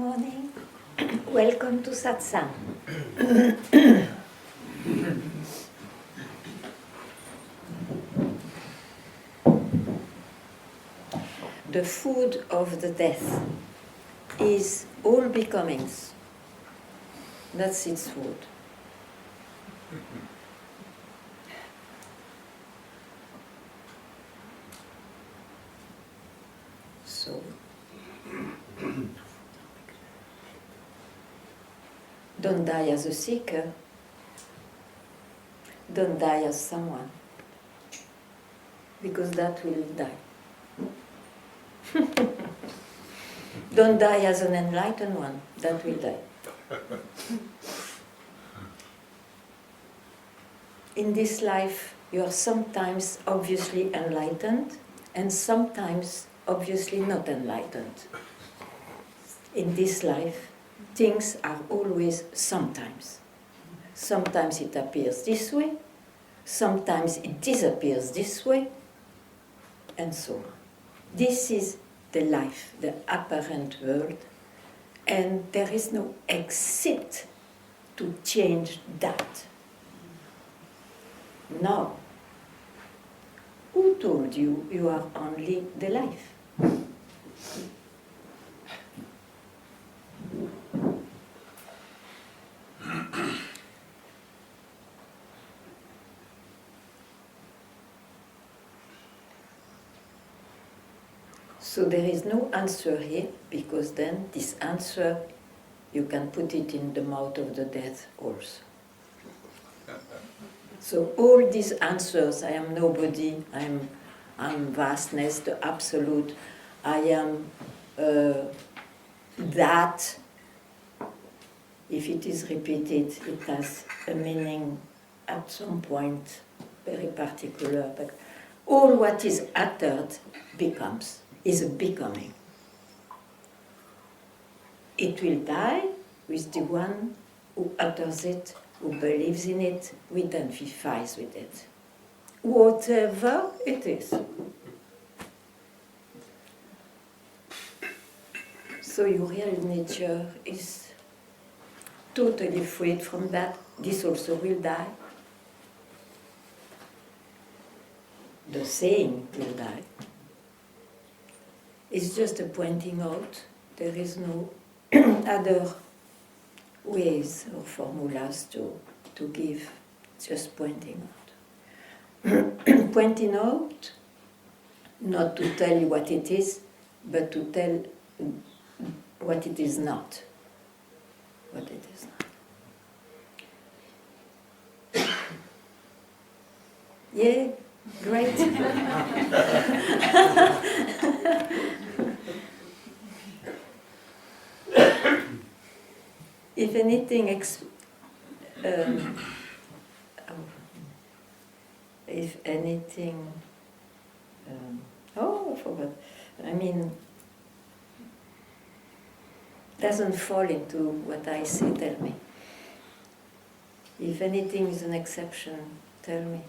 morning. Welcome to Satsang. The food of the death is all becomings. That's its food. So, don't die as a seeker. Don't die as someone, because that will die. Don't die as an enlightened one, that will die. In this life, you are sometimes obviously enlightened and sometimes obviously not enlightened. In this life, things are always sometimes. Sometimes it appears this way, sometimes it disappears this way, and so on. This is the life, the apparent world, and there is no exit to change that. Now, who told you you are only the life? So there is no answer here, because then this answer, you can put it in the mouth of the death also. So all these answers, I am nobody, I am vastness, the absolute, I am that, if it is repeated, it has a meaning at some point, very particular, but all what is uttered becomes. Is a becoming. It will die with the one who utters it, who believes in it, who identifies with it. Whatever it is. So your real nature is totally freed from that. This also will die. The saying will die. It's just a pointing out. There is no other ways or formulas to give, just pointing out. Pointing out, not to tell you what it is, but to tell what it is not. What it is not. Yeah, great. If anything, I forgot. I mean, doesn't fall into what I say, tell me. If anything is an exception, tell me.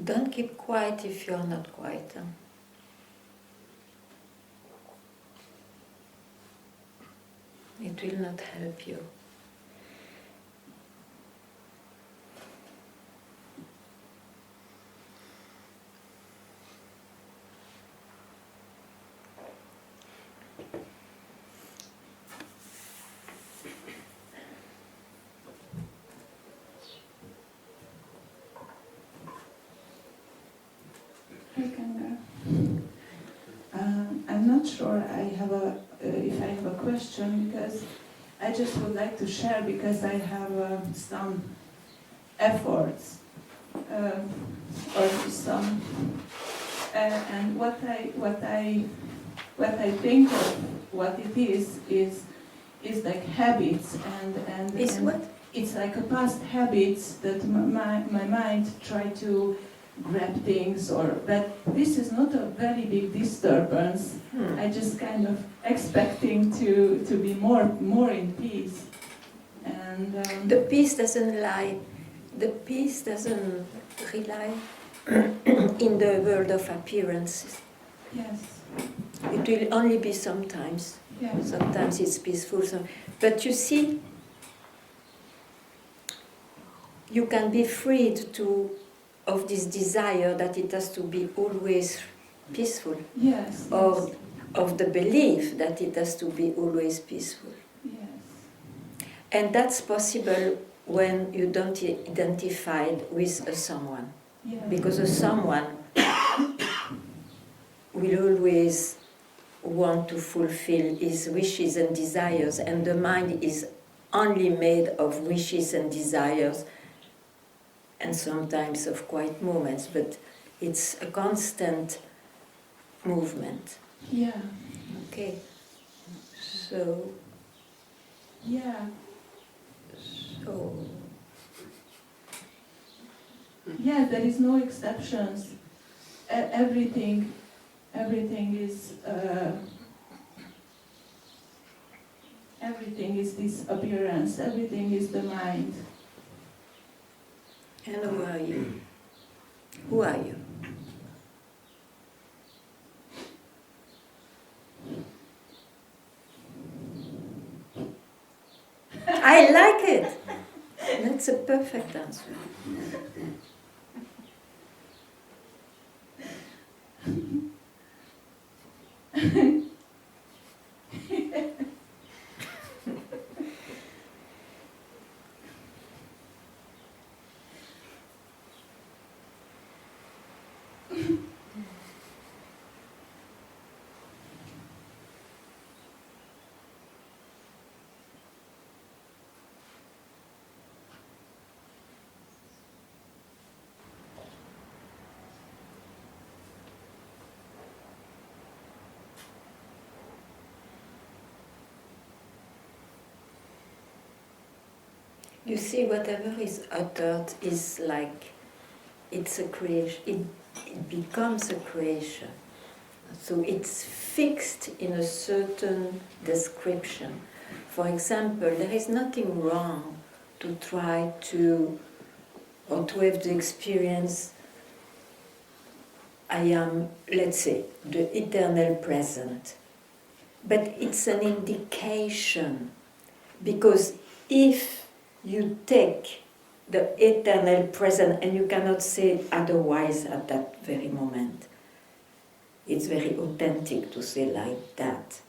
Don't keep quiet if you are not quiet. Huh? It will not help you. Hi, Ganga. I'm not sure if I have a question, because I just would like to share, because I have some efforts or some and what I think of what it is like habits and Is what? it's like a past habits that my mind try to grab things, but this is not a very big disturbance. I just kind of expecting to be more in peace. And the peace doesn't lie. The peace doesn't rely in the world of appearances. yes. It will only be sometimes. Yes. Sometimes it's peaceful. But you see, you can be freed of this desire that it has to be always peaceful. Yes. Or of the belief that it has to be always peaceful. Yes. And that's possible when you don't identify with a someone. Yes. Because a someone will always want to fulfill his wishes and desires, and the mind is only made of wishes and desires, and sometimes of quiet moments, but it's a constant movement. Yeah. Okay, so Yeah. so Yeah, there is no exceptions. Everything is this appearance. Everything is the mind. and who are you? Who are you? I like it. That's a perfect answer. You see, whatever is uttered is like, it's a creation, it becomes a creation. So it's fixed in a certain description. For example, there is nothing wrong to try to, or to have the experience, I am, let's say, the eternal present. But it's an indication, because if you take the eternal present, and you cannot say it otherwise at that very moment, it's very authentic to say like that.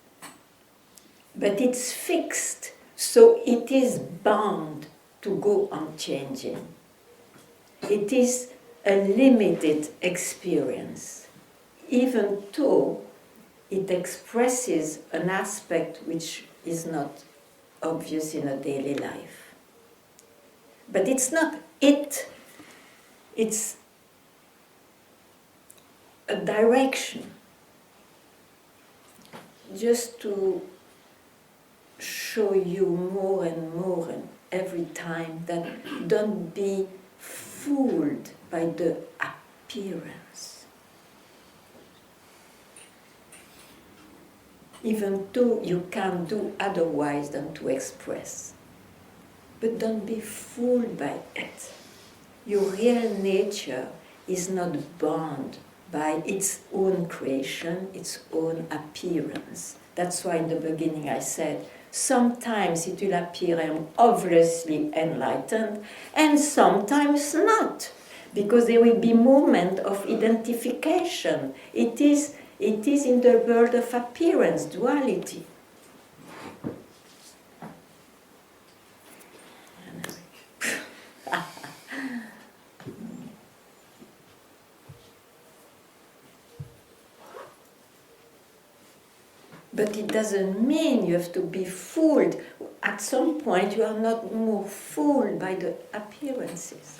But it's fixed, so it is bound to go on changing. It is a limited experience, even though it expresses an aspect which is not obvious in a daily life. But it's not it, it's a direction, just to show you more and every time that don't be fooled by the appearance. Even though you can't do otherwise than to express. But don't be fooled by it. Your real nature is not bound by its own creation, its own appearance. That's why in the beginning I said, sometimes it will appear obviously enlightened, and sometimes not, because there will be moment of identification. It is in the world of appearance, duality. But it doesn't mean you have to be fooled. At some point you are not more fooled by the appearances.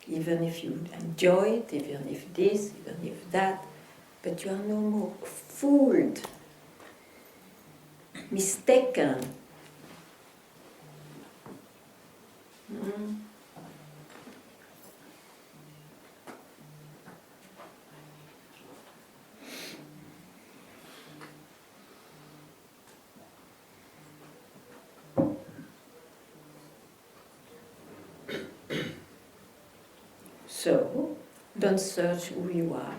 Even if you enjoy it, even if this, even if that, but you are no more fooled, mistaken Mm. So, don't search who you are.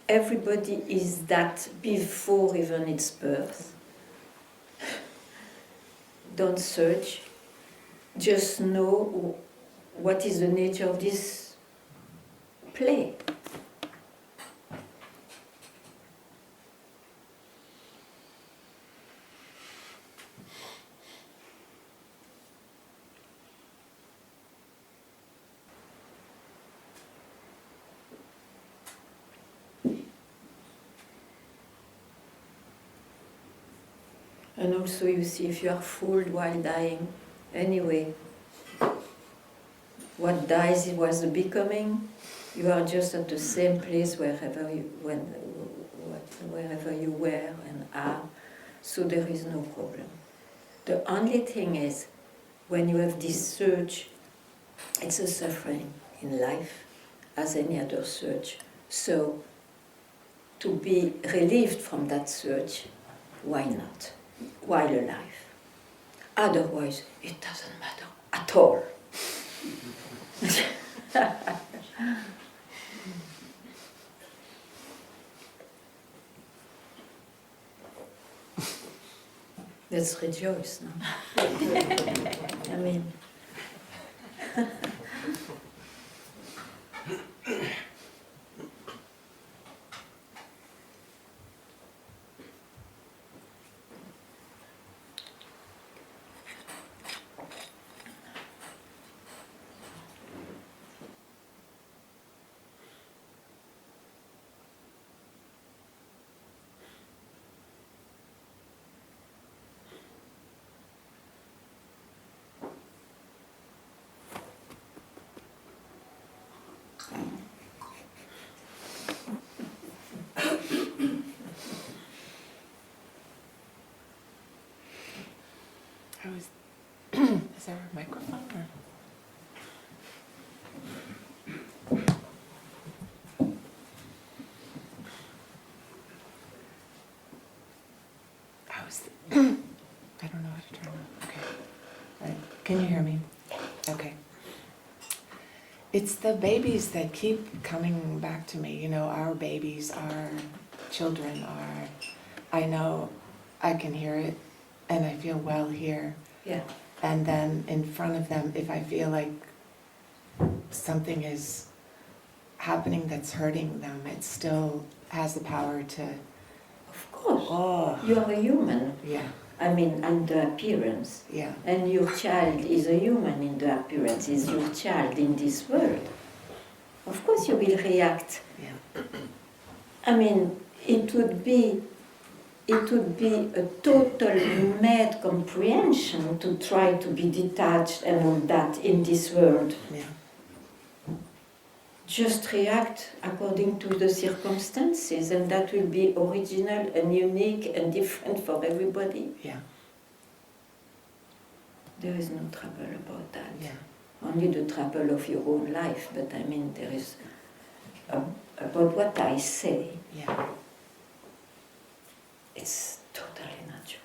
Everybody is that before even its birth. Don't search. Just know what is the nature of this play. And also you see if you are fooled while dying. Anyway, what dies was the becoming. You are just at the same place wherever you were and are. So there is no problem. The only thing is, when you have this surge, it's a suffering in life, as any other surge. So, to be relieved from that surge, why not? While alive. Otherwise, it doesn't matter at all. Let's rejoice now. I mean, Is there a microphone? Or? I don't know how to turn it. Okay. All right. Can you hear me? Okay. It's the babies that keep coming back to me. You know, our babies, our children are, I know I can hear it and I feel well here. yeah. And then in front of them, if I feel like something is happening that's hurting them, it still has the power to... Of course. Oh. You are a human. Yeah. I mean, in the appearance. Yeah. And your child is a human in the appearance, is your child in this world. Of course you will react. Yeah. I mean, it would be a total mad comprehension to try to be detached and all that in this world. Yeah. Just react according to the circumstances, and that will be original and unique and different for everybody. Yeah. There is no trouble about that. Yeah. Only the trouble of your own life, but I mean, there is about what I say. Yeah. It's totally natural.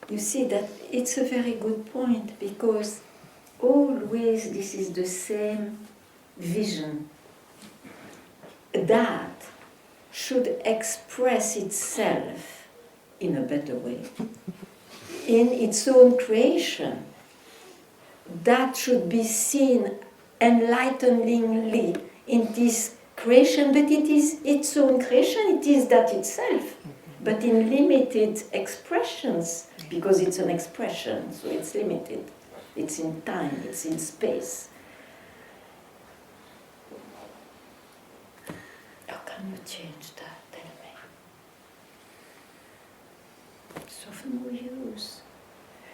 You see that it's a very good point, because always this is the same vision. That should express itself in a better way, in its own creation. That should be seen enlighteningly in this creation, but it is its own creation, it is that itself, but in limited expressions, because it's an expression, so it's limited. It's in time, it's in space. How can you change that? Tell me. It's of no use.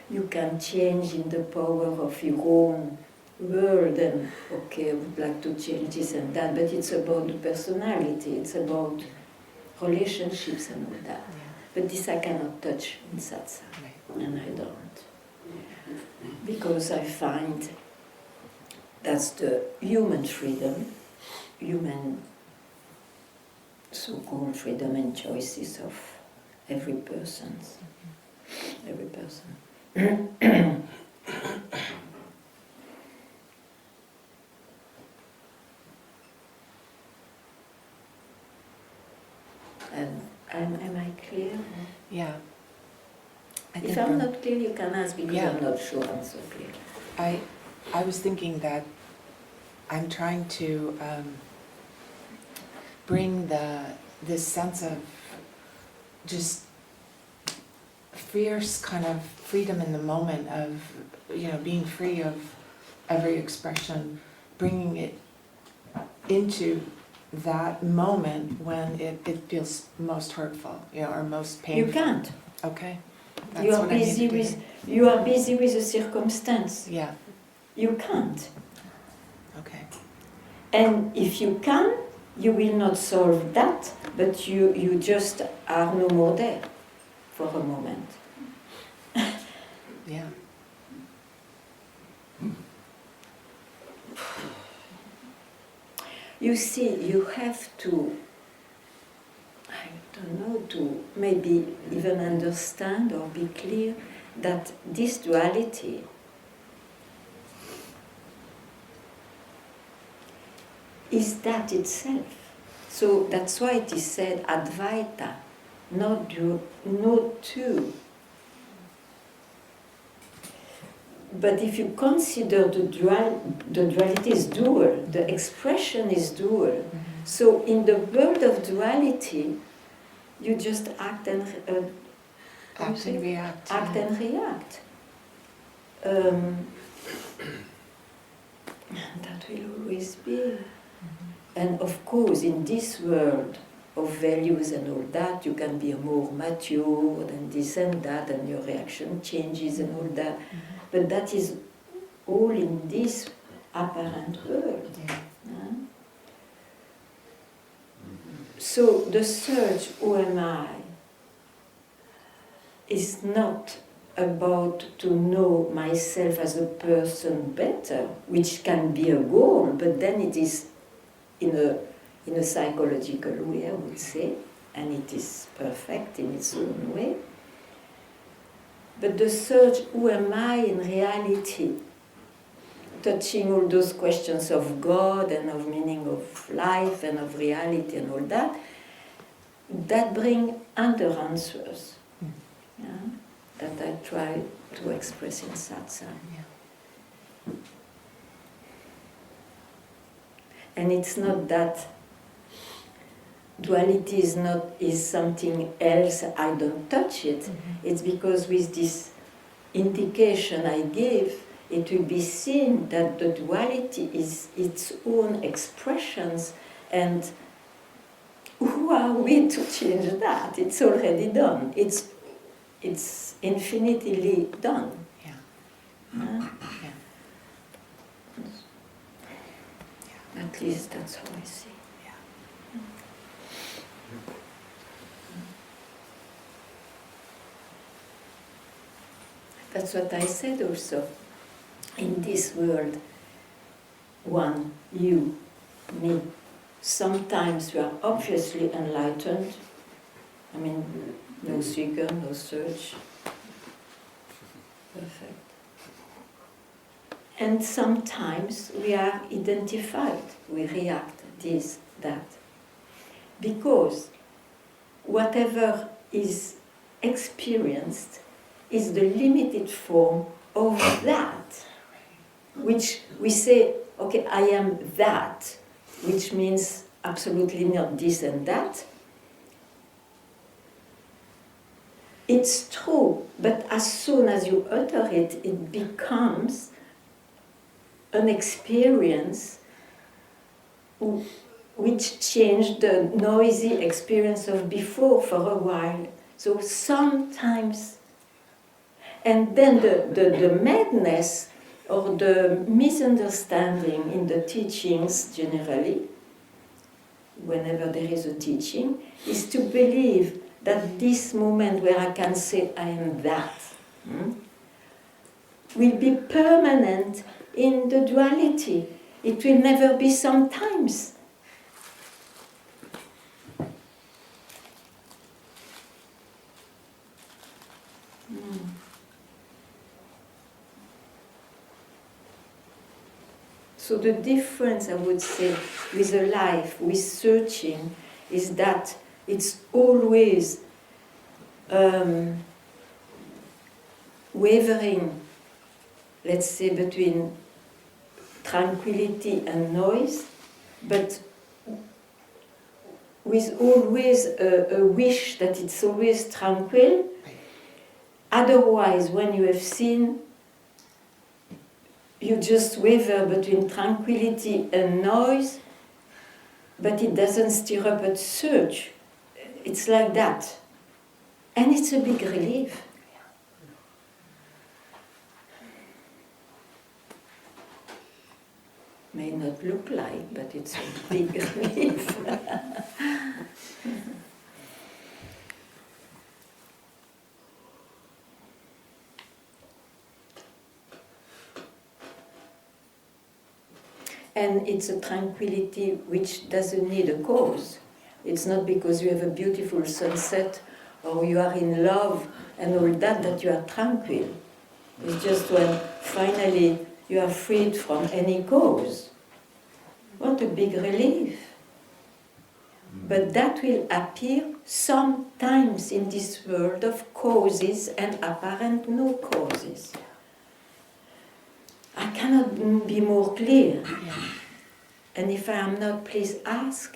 You can change in the power of your own world and okay, I would like to change this and that, but it's about the personality, it's about relationships and all that. Yeah. But this I cannot touch in Satsang, Right. and I don't. Because I find that's the human freedom, human so-called freedom and choices of every person. And am I clear? Yeah. If I'm not clear, you can ask because Yeah. I'm not sure I'm so clear. I was thinking that I'm trying to bring this sense of just fierce kind of freedom in the moment of, being free of every expression, bringing it into that moment when it feels most hurtful, or most painful. You can't. Okay. You are what I need busy to do. with you are busy with the circumstance. Yeah. You can't. Okay. And if you can, you will not solve that, but you just are no more there for a moment. Yeah. You see, you have to, I don't know, to maybe even understand or be clear that this duality is that itself. So that's why it is said Advaita, not two. But if you consider the duality is dual, the expression is dual. Mm-hmm. So in the world of duality, you just act and Act and react. Act yeah. and react. That will always be. Mm-hmm. And of course, in this world of values and all that, you can be more mature and this and that, and your reaction changes and all that. Mm-hmm. But that is all in this apparent world. Yeah. Huh? So the search, who am I, is not about to know myself as a person better, which can be a goal, but then it is in a psychological way, I would say, and it is perfect in its own way. But the search, who am I in reality, touching all those questions of God and of meaning of life and of reality and all that, that bring other answers. Yeah? That I try to express in Satsang. Yeah. And it's not that duality is something else, I don't touch it. Mm-hmm. It's because with this indication I gave, it will be seen that the duality is its own expressions, and who are we to change that? It's already done. It's infinitely done. Yeah. Huh? Yeah. At least that's how I see. Yeah. That's what I said also. In this world, one, you, me, sometimes you are obviously enlightened. I mean, no seeker, no search. Perfect. And sometimes we are identified, we react, this, that. Because whatever is experienced is the limited form of that, which we say, okay, I am that, which means absolutely not this and that. It's true, but as soon as you utter it, it becomes an experience which changed the noisy experience of before for a while. So sometimes, and then the madness or the misunderstanding in the teachings generally, whenever there is a teaching, is to believe that this moment where I can say I am that will be permanent in the duality. It will never be sometimes. So the difference, I would say, with a life, with searching, is that it's always wavering, let's say, between tranquility and noise, but with always a wish that it's always tranquil. Otherwise, when you have seen, you just waver between tranquility and noise, but it doesn't stir up a search. It's like that. And it's a big relief. May not look like, but it's a big relief. And it's a tranquility which doesn't need a cause. It's not because you have a beautiful sunset or you are in love and all that that you are tranquil. It's just when finally you are freed from any cause. What a big relief. But that will appear sometimes in this world of causes and apparent no causes. I cannot be more clear. And if I am not, please ask.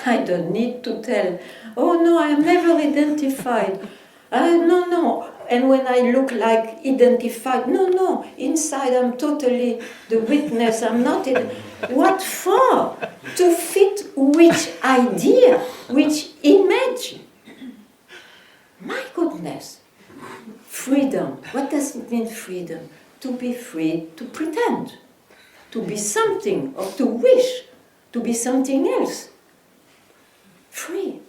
I don't need to tell, oh no, I am never identified. No. And when I look like identified, no, inside I'm totally the witness, I'm not What for? To fit which idea, which image? My goodness. Freedom. What does it mean, freedom? To be free to pretend, to be something, or to wish to be something else. Free.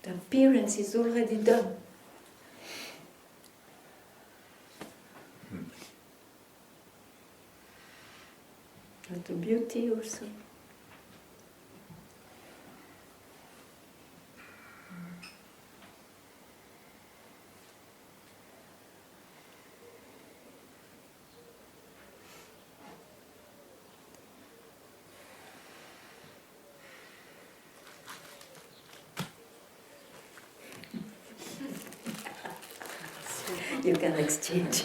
The appearance is already done. But the beauty also. You can exchange.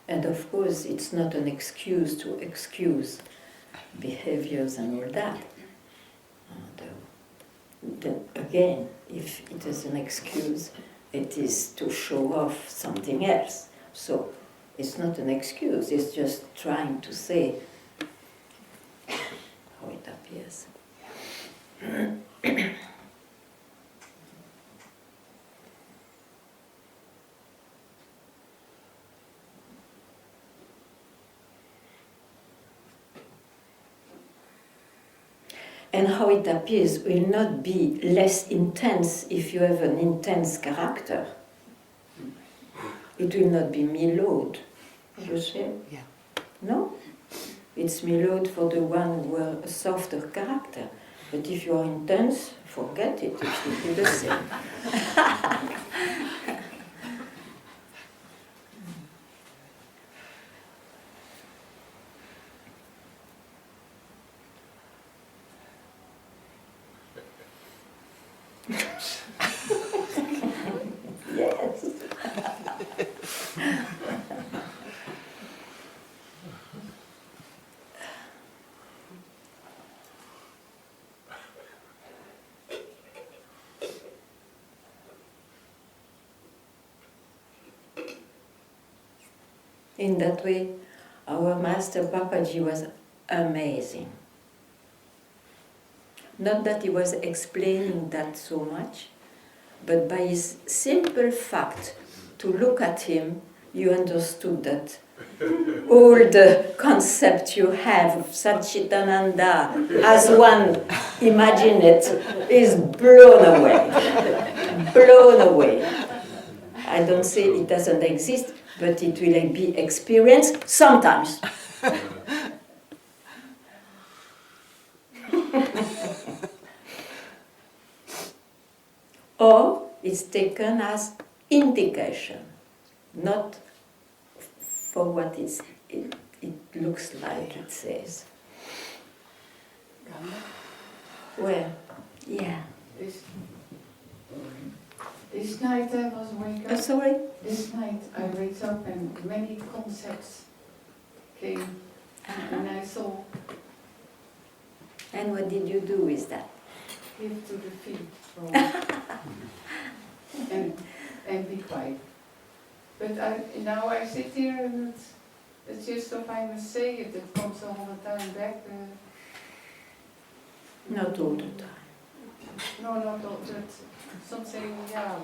And of course, it's not an excuse to excuse behaviors and all that. Then again, if it is an excuse, it is to show off something else. So it's not an excuse, it's just trying to say how it appears. And how it appears will not be less intense if you have an intense character. It will not be mellowed. you say? Yeah. No? It's Milord for the one who are a softer character. But if you are intense, forget it, it will be the same. Yes. In that way, our master Papaji was amazing. Not that he was explaining that so much, but by his simple fact to look at him, you understood that all the concept you have of Satchitananda as one imagine it is blown away. Blown away. I don't say it doesn't exist, but it will be experienced sometimes. Or it's taken as indication, not for what it looks like it says. Ganga, Well, yeah. this night I was wake up. Sorry? This night I wake up and many concepts came, and I saw And what did you do with that? give to the feet and be quiet. But now I sit here and it's just if I must say it, it comes all the time back. Not all the time. No, not all that. Something, yeah.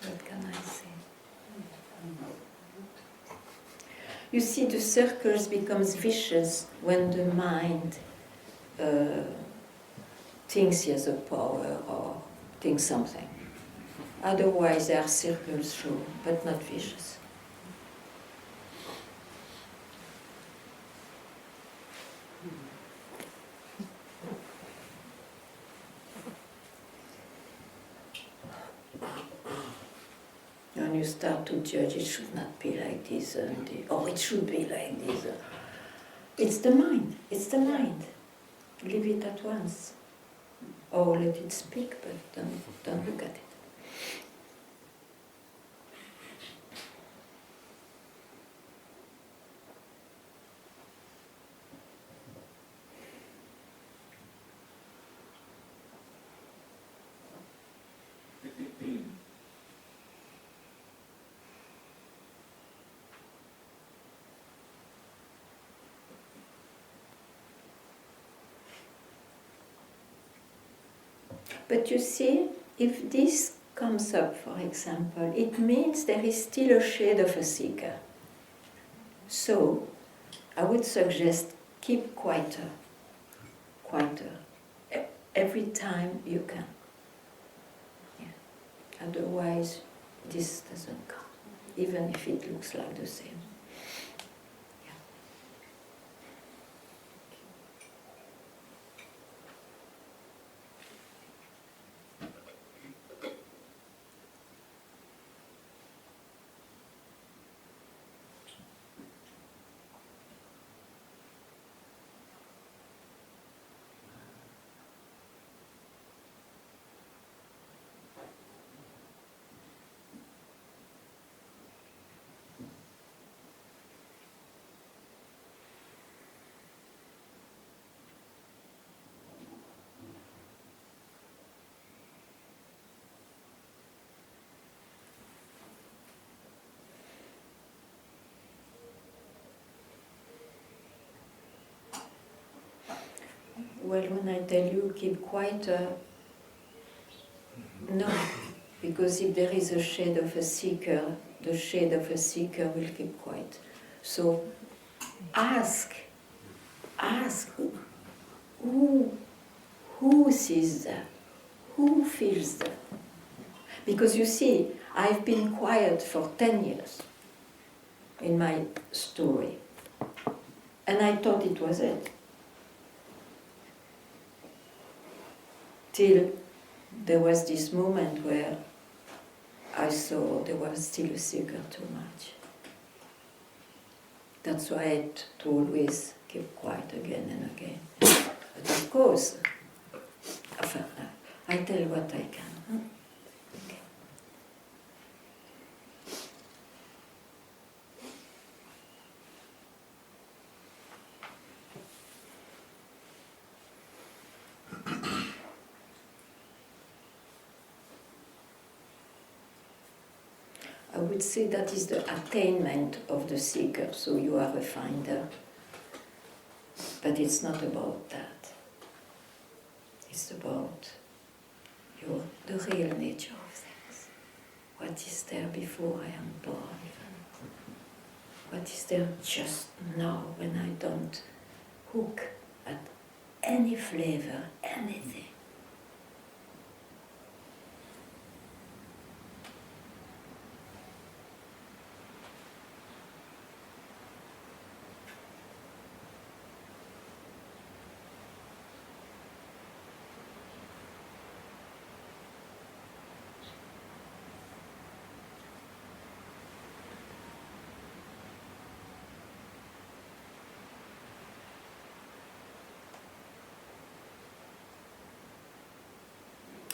What can I say? You see, the circles becomes vicious when the mind thinks he has a power or thinks something. Otherwise, there are circles, sure, but not vicious. When you start to judge, it should not be like this, or it should be like this. It's the mind, it's the mind. Leave it at once. Or let it speak, but don't look at it. But you see, if this comes up, for example, it means there is still a shade of a seeker. So, I would suggest keep quieter, every time you can. Yeah. Otherwise, this doesn't come, even if it looks like the same. Well, when I tell you keep quieter, no, because if there is a shade of a seeker, the shade of a seeker will keep quiet. So ask who sees that, who feels that. Because you see, I've been quiet for 10 years in my story. And I thought it was it. Till there was this moment where I saw there was still a seeker too much. That's why I had to always keep quiet again and again. But of course, I tell what I can. Huh? Okay. I would say that is the attainment of the seeker, so you are a finder. But it's not about that. It's about the real nature of things. What is there before I am born even? What is there just now when I don't hook at any flavor, anything?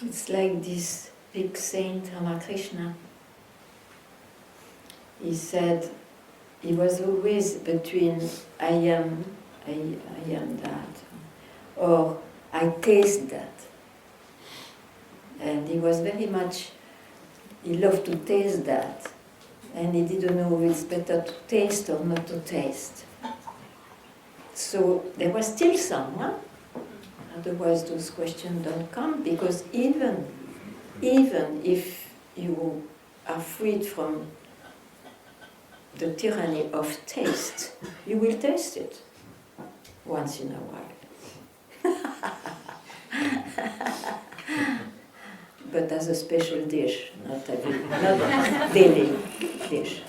It's like this big saint Ramakrishna. He said he was always between I am that, or I taste that. And he was very much, he loved to taste that. And he didn't know if it's better to taste or not to taste. So there was still some, huh? Otherwise those questions don't come, because even if you are freed from the tyranny of taste, you will taste it once in a while. But as a special dish, not daily dish.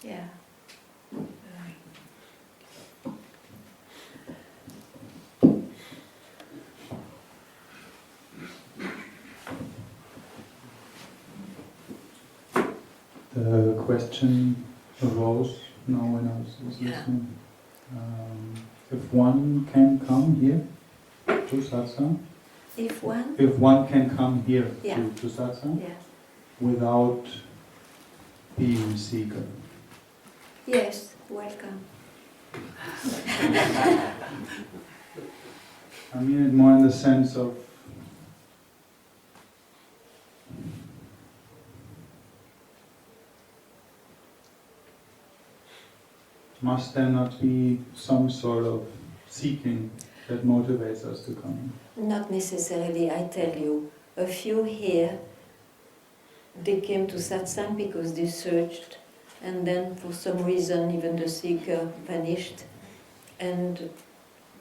Yeah. The question arose now when I was listening. If one can come here to Satsang, If one? if one can come here Yeah. to Satsang Yes. without being seeker. Yes, welcome. I mean it more in the sense of must there not be some sort of seeking that motivates us to come? Not necessarily, I tell you. A few here, they came to Satsang because they searched, and then for some reason even the seeker vanished. And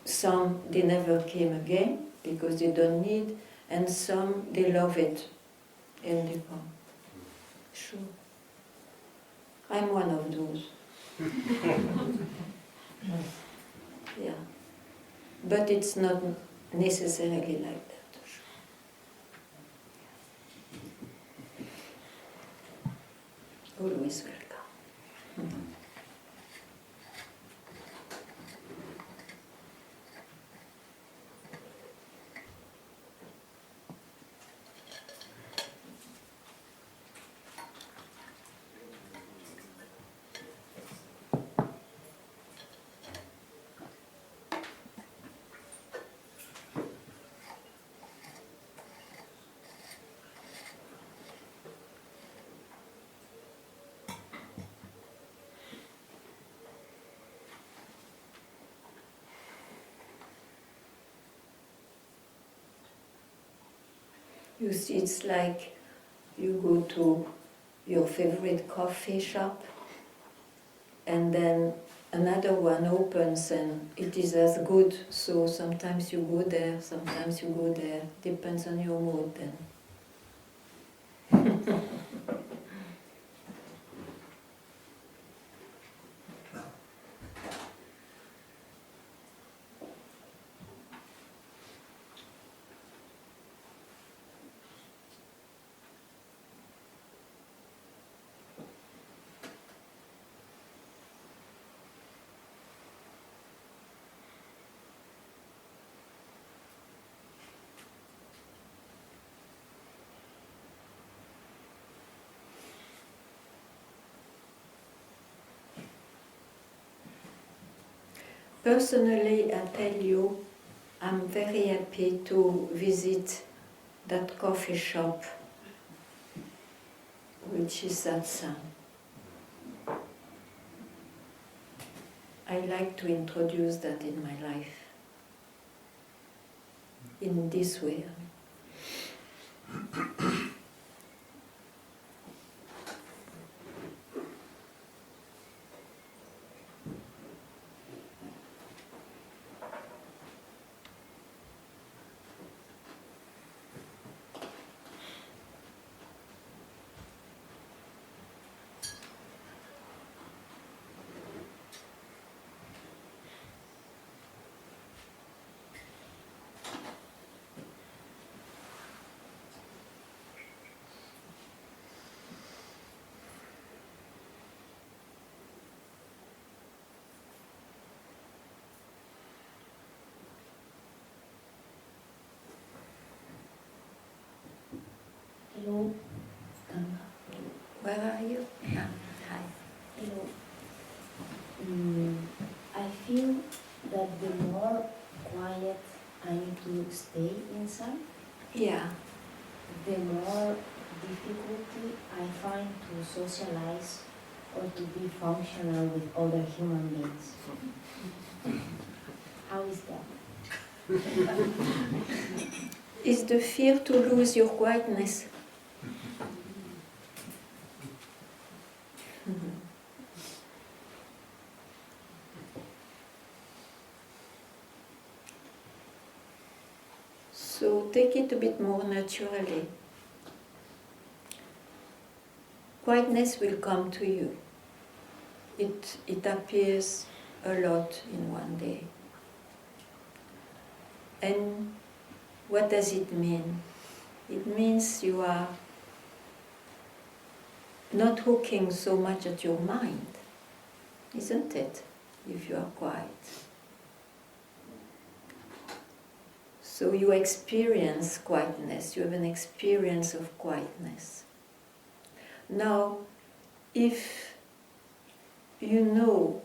some, they never came again because they don't need, and some, they love it and they come. Sure. I'm one of those. Yeah. But it's not necessarily like that. Always welcome. You see, it's like you go to your favorite coffee shop and then another one opens and it is as good. So sometimes you go there, sometimes you go there. Depends on your mood then. Personally, I tell you, I'm very happy to visit that coffee shop, which is Satsang. I like to introduce that in my life, in this way. Hello, Ganga. Where are you? Ah, hi. Hello. I feel that the more quiet I need to stay inside, Yeah, the more difficulty I find to socialize or to be functional with other human beings. How is that? is the fear to lose your quietness. So take it a bit more naturally. Quietness will come to you. It appears a lot in one day. And what does it mean? It means you are not hooking so much at your mind, isn't it? If you are quiet. So you experience quietness, you have an experience of quietness. Now, if you know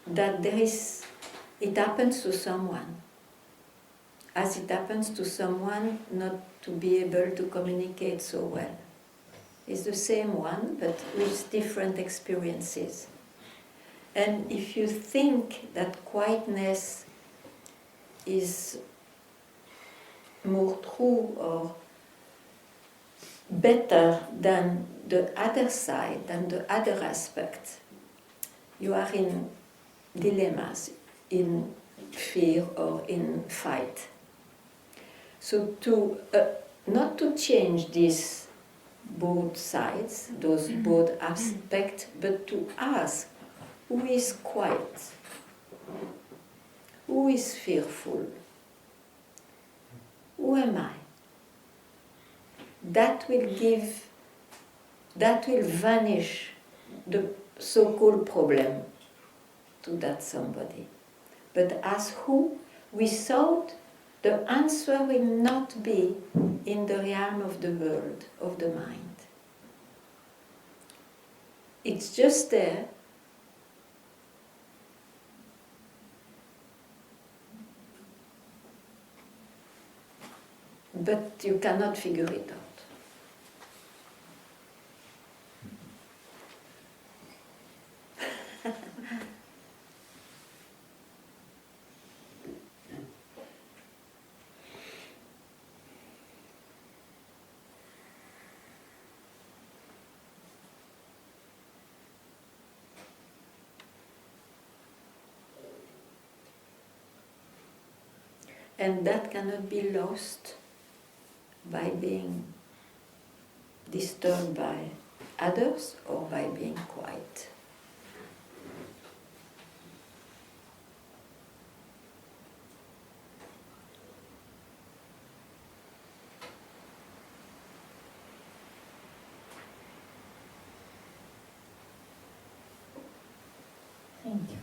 that it happens to someone, as it happens to someone not to be able to communicate so well. It's the same one, but with different experiences. And if you think that quietness is more true or better than the other side, than the other aspect, you are in dilemmas, in fear or in fight. So not to change this both sides, those both aspects, but to ask who is quiet, who is fearful, who am I? That will vanish the so-called problem to that somebody. But ask who, without the answer will not be in the realm of the world, of the mind. It's just there. But you cannot figure it out. And that cannot be lost by being disturbed by others or by being quiet. Thank you.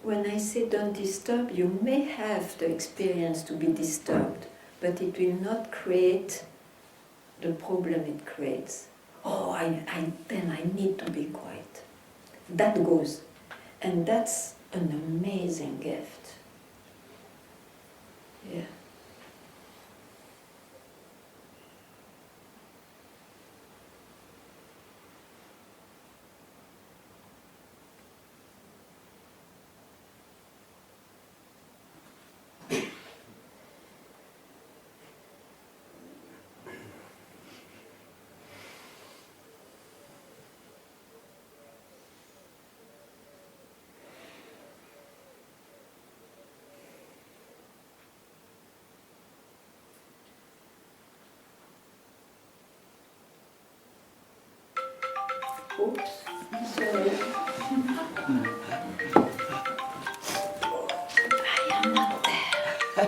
When I say don't disturb, you may have the experience to be disturbed, but it will not create the problem it creates. Oh, then I need to be quiet. That goes. And that's an amazing gift. Yeah. Oops, sorry. I am not there.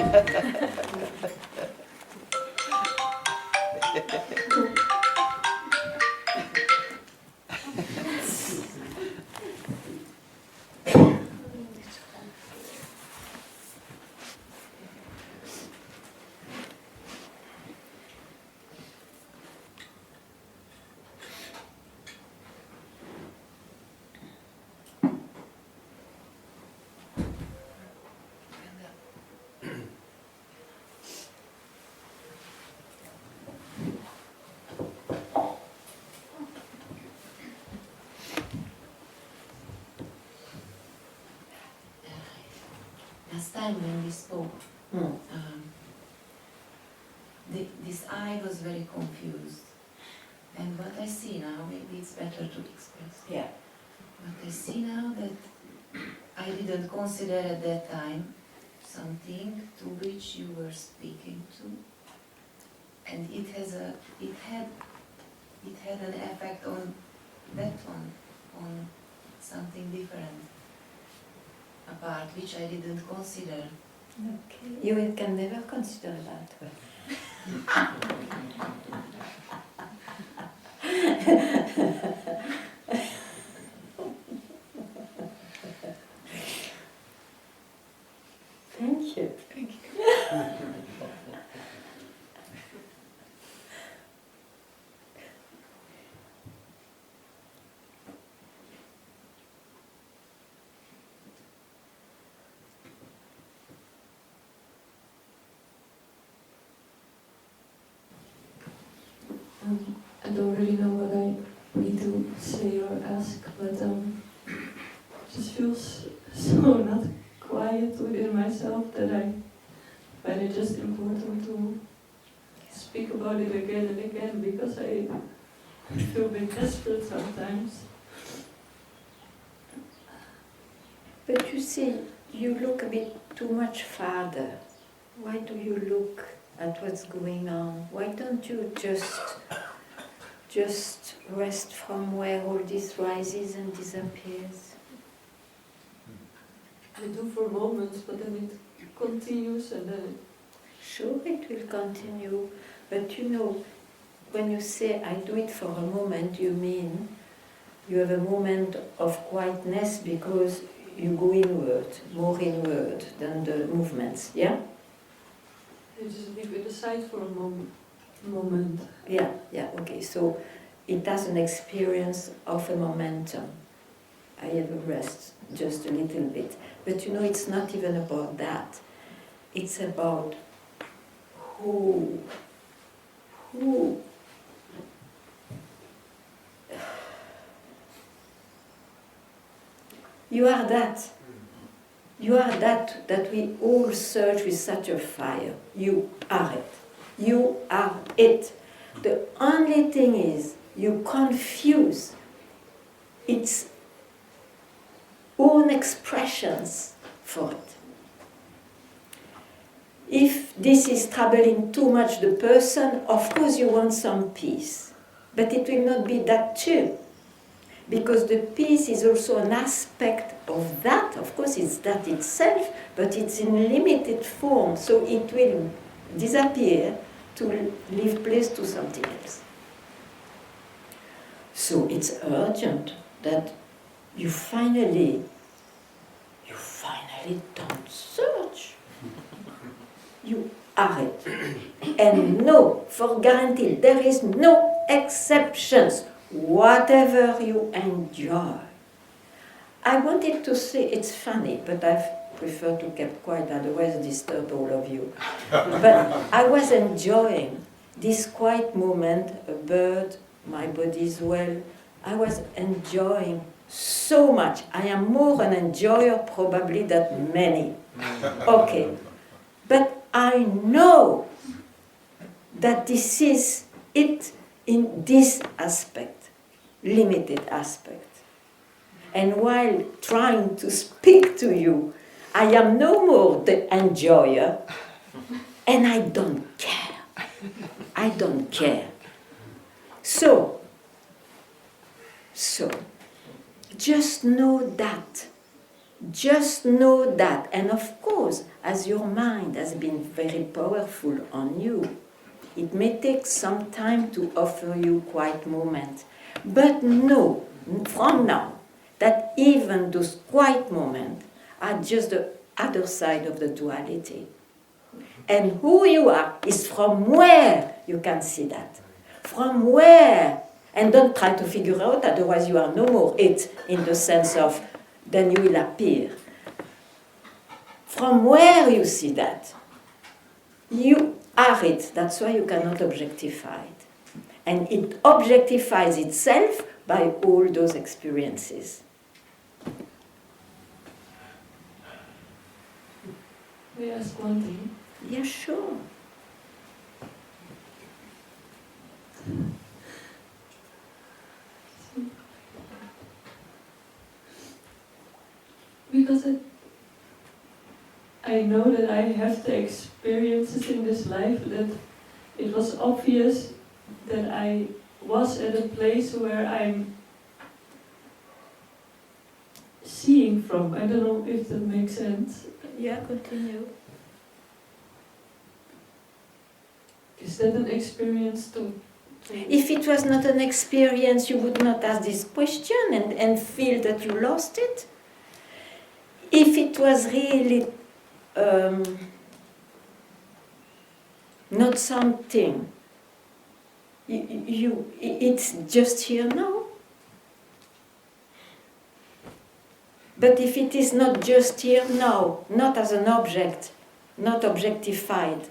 Last time when we spoke, this I was very confused. And what I see now, maybe it's better to express. Yeah. What I see now that I didn't consider at that time something to which you were speaking to, and it had an effect on that one, on something different, a part which I didn't consider. Okay. You can never consider that. Thank you. Thank you. I don't really know what I need to say or ask, but just feels so not quiet within myself that I find it just important to speak about it again and again, because I feel a bit desperate sometimes. But you see, you look a bit too much farther. Why do you look at what's going on? Why don't you just rest from where all this rises and disappears? I do for moments, but then it continues and then Sure, it will continue. But you know, when you say I do it for a moment, you mean you have a moment of quietness because you go inward, more inward than the movements, yeah? I just leave it aside for a moment. Yeah, okay. So it has an experience of a momentum. I have a rest, just a little bit. But you know, it's not even about that. It's about who you are that. You are that we all search with such a fire. You are it. You are it. The only thing is, you confuse its own expressions for it. If this is troubling too much the person, of course you want some peace. But it will not be that too. Because the peace is also an aspect of that. Of course, it's that itself, but it's in limited form, so it will disappear to leave place to something else. So it's urgent that you finally don't search. You are it. And no, for guaranteed, there is no exceptions. Whatever you enjoy. I wanted to say, it's funny, but I prefer to keep quiet, otherwise disturb all of you. But I was enjoying this quiet moment, a bird, my body is well. I was enjoying so much. I am more an enjoyer probably than many. Okay. But I know that this is it in this aspect. Limited aspect. And while trying to speak to you, I am no more the enjoyer, and I don't care. I don't care. So, just know that. Just know that. And of course, as your mind has been very powerful on you, it may take some time to offer you quiet moments. But know, from now, that even those quiet moments are just the other side of the duality. And who you are is from where you can see that. From where? And don't try to figure out, otherwise you are no more it, in the sense of, then you will appear. From where you see that, you are it. That's why you cannot objectify it. And it objectifies itself by all those experiences. May I ask one thing? Yeah, sure. Because I know that I have the experiences in this life that it was obvious that I was at a place where I'm seeing from. I don't know if that makes sense. Yeah, continue. Is that an experience to If it was not an experience, you would not ask this question and feel that you lost it. If it was really not something, it's just here now. But if it is not just here now, not as an object, not objectified,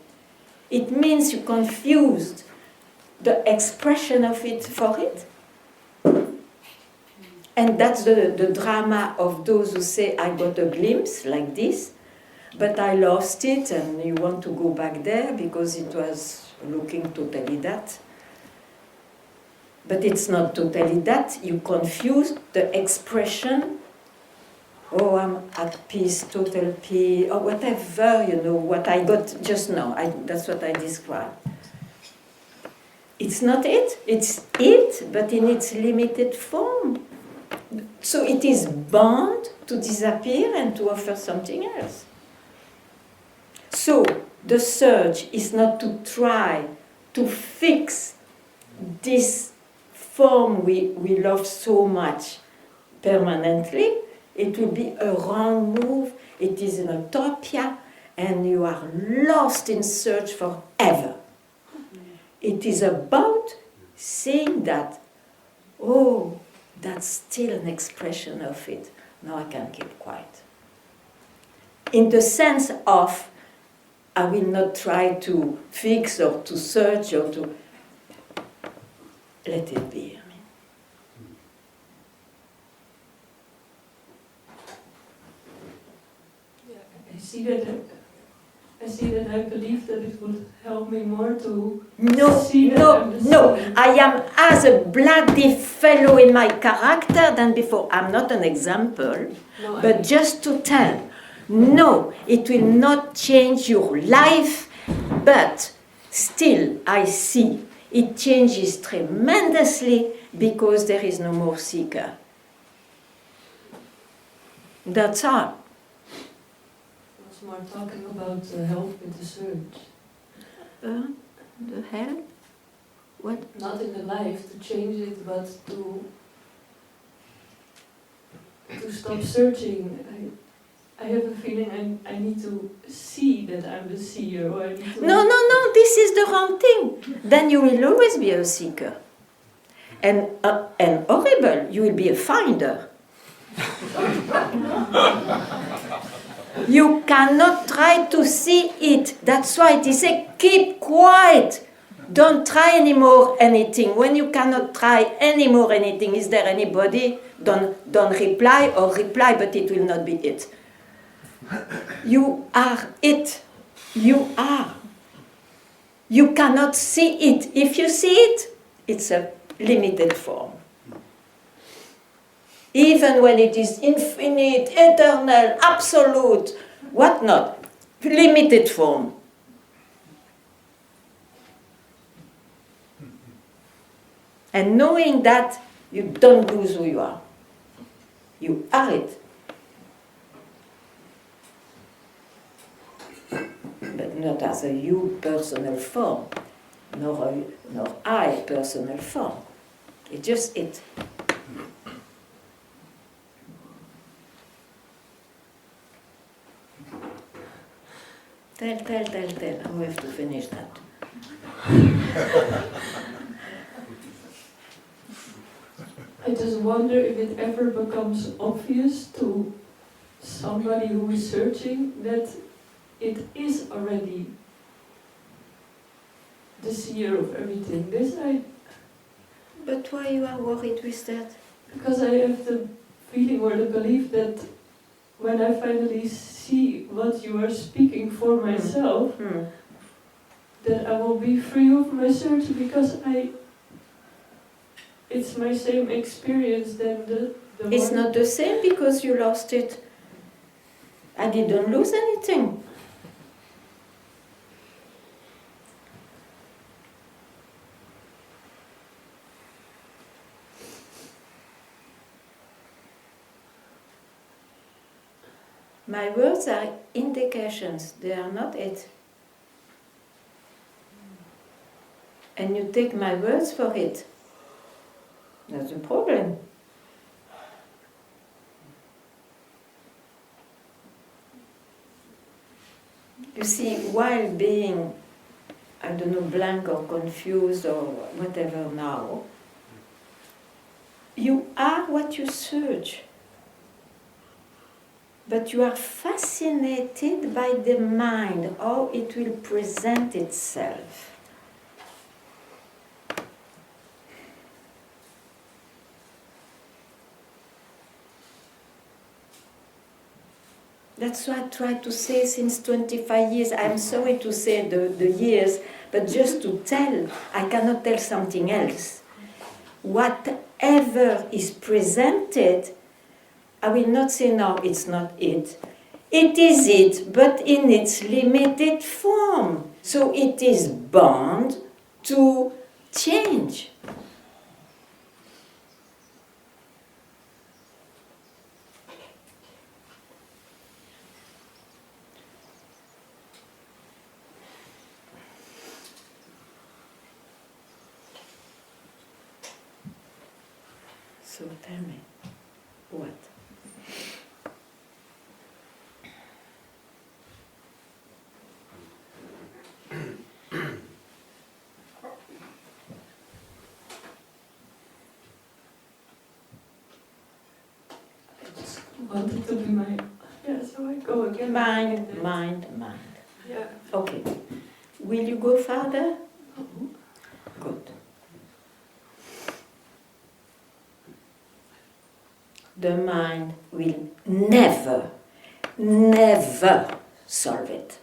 it means you confused the expression of it for it. And that's the drama of those who say, I got a glimpse like this, but I lost it, and you want to go back there because it was looking totally that. But it's not totally that. You confuse the expression, oh, I'm at peace, total peace, or whatever, what I got just now. That's what I described. It's not it. It's it, but in its limited form. So it is bound to disappear and to offer something else. So the search is not to try to fix this form we love so much permanently. It will be a wrong move. It is an utopia, and you are lost in search forever. It is about seeing that, oh, that's still an expression of it. Now I can keep quiet. In the sense of, I will not try to fix or to search or to let it be. I see that I believe that it would help me more to No, see that I'm the no. seer. I am as a bloody fellow in my character than before. I'm not an example, No, but just to tell. No, it will not change your life, but still I see it changes tremendously because there is no more seeker. That's all. I was more talking about help with the search. The hell? What? Not in the life to change it, but to stop searching. I have a feeling I need to see that I'm the seer, or I need to... No, this is the wrong thing. Then you will always be a seeker. And horrible, you will be a finder. You cannot try to see it. That's why it is a keep quiet. Don't try anymore anything. When you cannot try anymore anything, is there anybody? Don't reply or reply, but it will not be it. You are it. You are. You cannot see it. If you see it, it's a limited form. Even when it is infinite, eternal, absolute, what not? Limited form. And knowing that, you don't lose who you are. You are it. But not as a you personal form, nor I personal form. It's just it. Tell. I have to finish that. I just wonder if it ever becomes obvious to somebody who is searching that it is already the seer of everything. But why you are worried with that? Because I have the feeling or the belief that when I finally see what you are speaking for myself, that I will be free of my search, because it's my same experience than the It's one. not the same because you lost it. I didn't lose anything. My words are indications, they are not it. And you take my words for it. That's a problem. You see, while being, I don't know, blank or confused or whatever now, you are what you search. But you are fascinated by the mind, how it will present itself. That's what I try to say since 25 years. I'm sorry to say the years, but just to tell, I cannot tell something else. Whatever is presented, I will not say no, it's not it. It is it, but in its limited form. So it is bound to change. So tell me, what? Wanted to be my, yeah, so I go again. Mind. Yeah. Okay. Will you go further? Good. The mind will never solve it.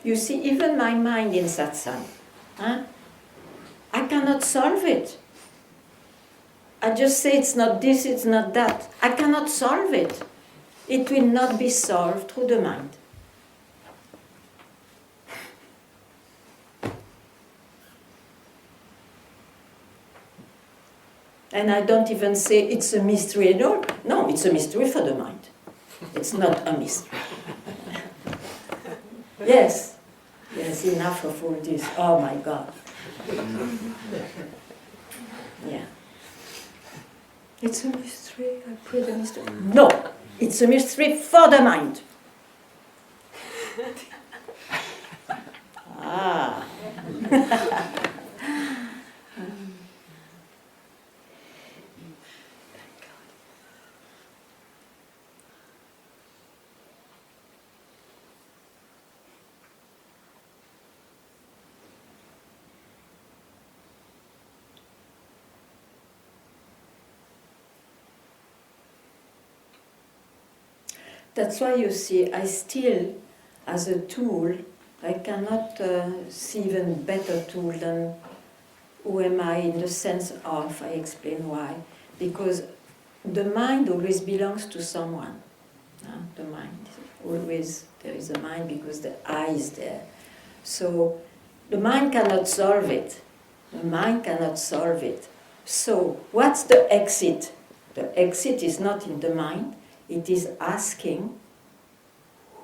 You see, even my mind in satsang, I cannot solve it. I just say it's not this, it's not that. I cannot solve it. It will not be solved through the mind. And I don't even say it's a mystery at all. No, it's a mystery for the mind. It's not a mystery. Yes, enough of all this. Oh my God. Yeah. It's a mystery, I pray the mystery. No, it's a mystery for the mind. Ah. That's why you see, I still, as a tool, I cannot see even better tool than who am I in the sense of, I explain why. Because the mind always belongs to someone. The mind, always there is a mind because the I is there. So the mind cannot solve it. The mind cannot solve it. So what's the exit? The exit is not in the mind. It is asking,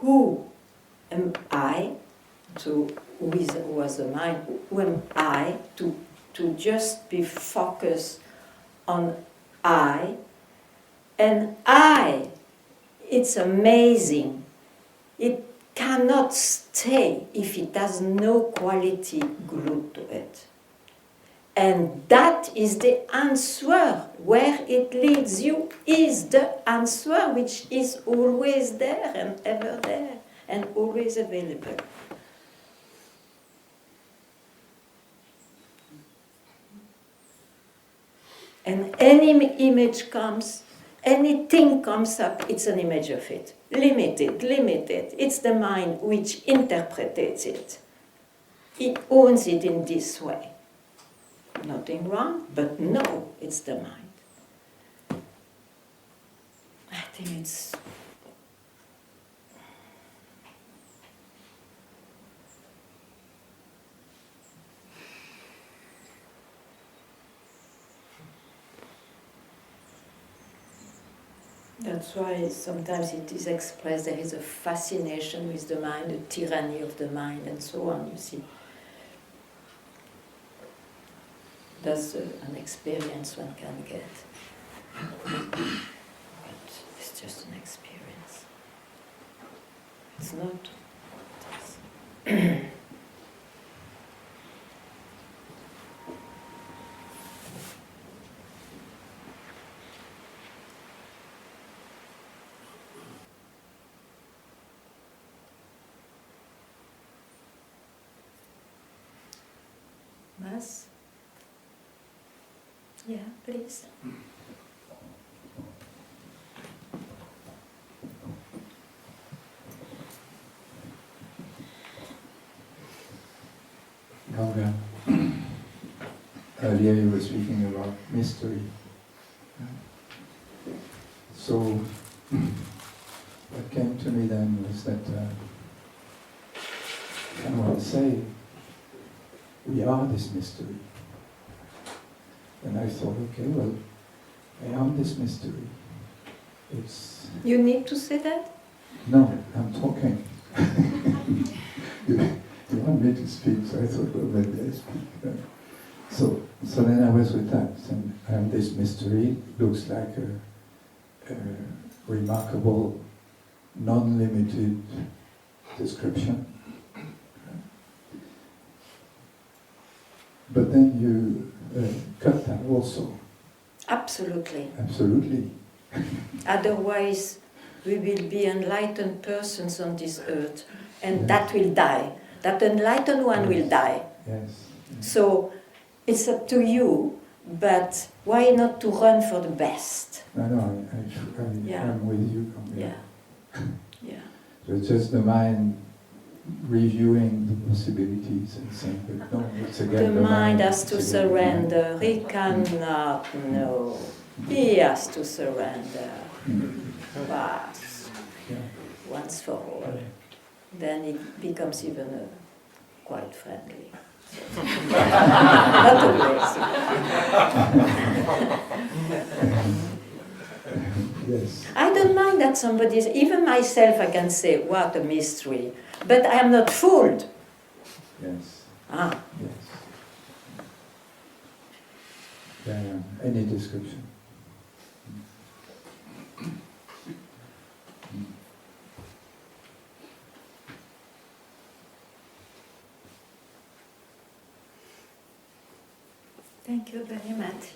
who am I to, who was the mind, who am I to just be focused on I, and I, it's amazing. It cannot stay if it has no quality glued to it. And that is the answer. Where it leads you is the answer, which is always there and ever there and always available. And any image comes, anything comes up, it's an image of it. Limited. It's the mind which interprets it. It owns it in this way. Nothing wrong, but no, it's the mind. I think it's That's why sometimes it is expressed there is a fascination with the mind, a tyranny of the mind, and so on, you see. That's an experience one can get. But it's just an experience. It's not. Mas? Yeah, please. Ganga, earlier you were speaking about mystery. So, what came to me then was that I want to say, we are this mystery. And I thought, okay, well, I am this mystery. It's... You need to say that? No, I'm talking. You want me to speak, so I thought, well, maybe I speak. So then I was with that, and I am this mystery. Looks like a remarkable, non-limited description. But then you cut that also. Absolutely. Absolutely. Otherwise, we will be enlightened persons on this earth, and that will die. That enlightened one will die. Yes. So it's up to you, but why not to run for the best? No, Yeah. I'm with you. Yeah. Yeah. So it's just the mind reviewing the possibilities and saying, but no, it's again The mind has it's to again the mind. surrender. He cannot know. He has to surrender. Once. Yeah. Once for all. Then it becomes even quite friendly. Not always. Yes. I don't mind that somebody, even myself I can say, what a mystery. But I am not fooled. Yes. Ah. Yes. Yeah. Any description. Thank you very much.